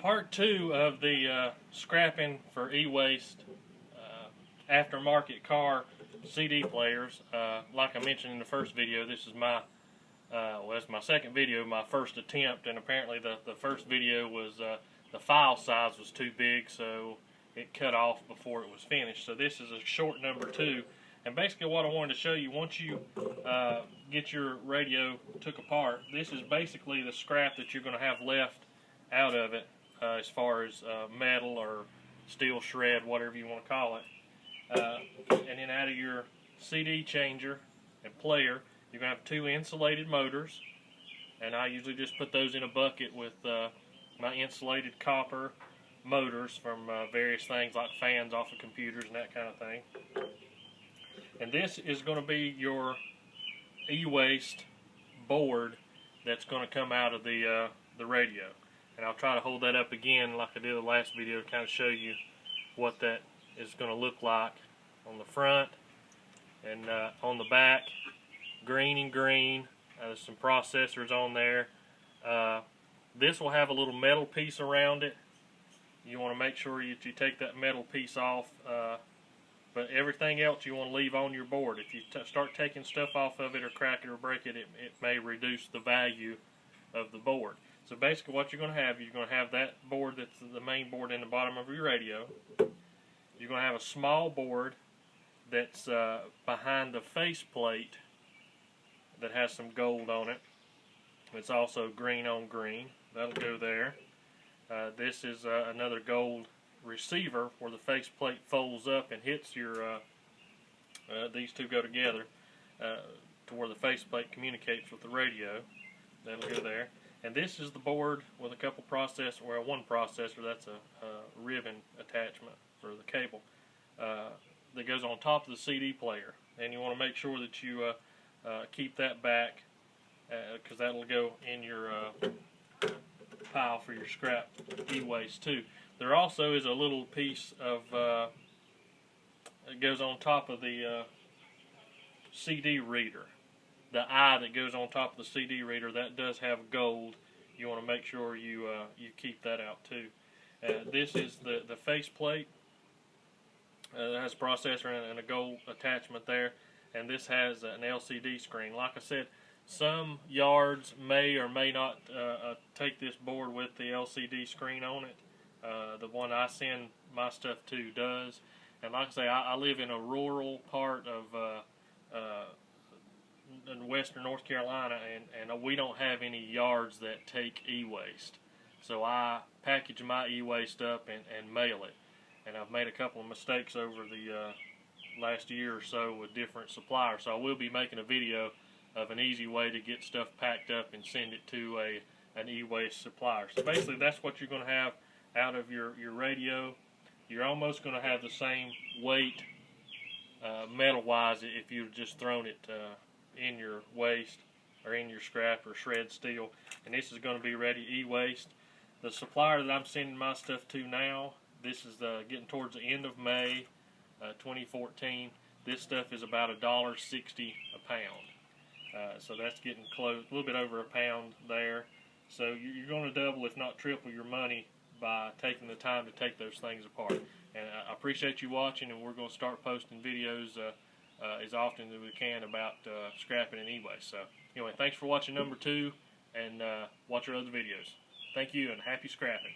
Part 2 of the scrapping for e-waste aftermarket car CD players. Like I mentioned in the first video, this is my it's my second video, my first attempt, and apparently the first video was the file size was too big, so it cut off before it was finished. So this is a short number 2, and basically what I wanted to show you, once you get your radio took apart, this is basically the scrap that you're going to have left out of it, as far as metal or steel shred, whatever you want to call it. And then out of your CD changer and player, you're going to have 2 insulated motors, and I usually just put those in a bucket with my insulated copper motors from various things like fans off of computers and that kind of thing. And this is going to be your e-waste board that's going to come out of the radio. And I'll try to hold that up again like I did the last video to kind of show you what that is going to look like on the front and on the back. Green and green. There's some processors on there. This will have a little metal piece around it. You want to make sure that you take that metal piece off, but everything else you want to leave on your board. If you start taking stuff off of it or crack it or break it, it may reduce the value of the board. So basically what you're going to have that board that's the main board in the bottom of your radio. You're going to have a small board that's behind the faceplate that has some gold on it. It's also green on green. That'll go there. This is another gold receiver where the faceplate folds up and hits your, these two go together to where the faceplate communicates with the radio. That'll go there. And this is the board with a couple processors, or one processor, that's a ribbon attachment for the cable, that goes on top of the CD player. And you want to make sure that you keep that back, because that'll go in your pile for your scrap e-waste too. There also is a little piece of, it goes on top of the CD reader. The eye that goes on top of the CD reader, that does have gold. You want to make sure you keep that out too. This is the faceplate. It has a processor and a gold attachment there, and this has an LCD screen. Like I said, some yards may or may not take this board with the LCD screen on it. The one I send my stuff to does. And like I say, I live in a rural part of in western North Carolina, and we don't have any yards that take e-waste. So I package my e-waste up and mail it. And I've made a couple of mistakes over the last year or so with different suppliers. So I will be making a video of an easy way to get stuff packed up and send it to an e-waste supplier. So basically that's what you're going to have out of your radio. You're almost going to have the same weight metal-wise if you've just thrown it in your waste or in your scrap or shred steel. And this is going to be ready e-waste. The supplier that I'm sending my stuff to now, this is getting towards the end of May 2014. This stuff is about $1.60 a pound. So that's getting close, a little bit over a pound there. So you're going to double, if not triple, your money by taking the time to take those things apart. And I appreciate you watching, and we're going to start posting videos as often as we can about scrapping and e-waste. So anyway, thanks for watching number 2, and watch our other videos. Thank you, and happy scrapping.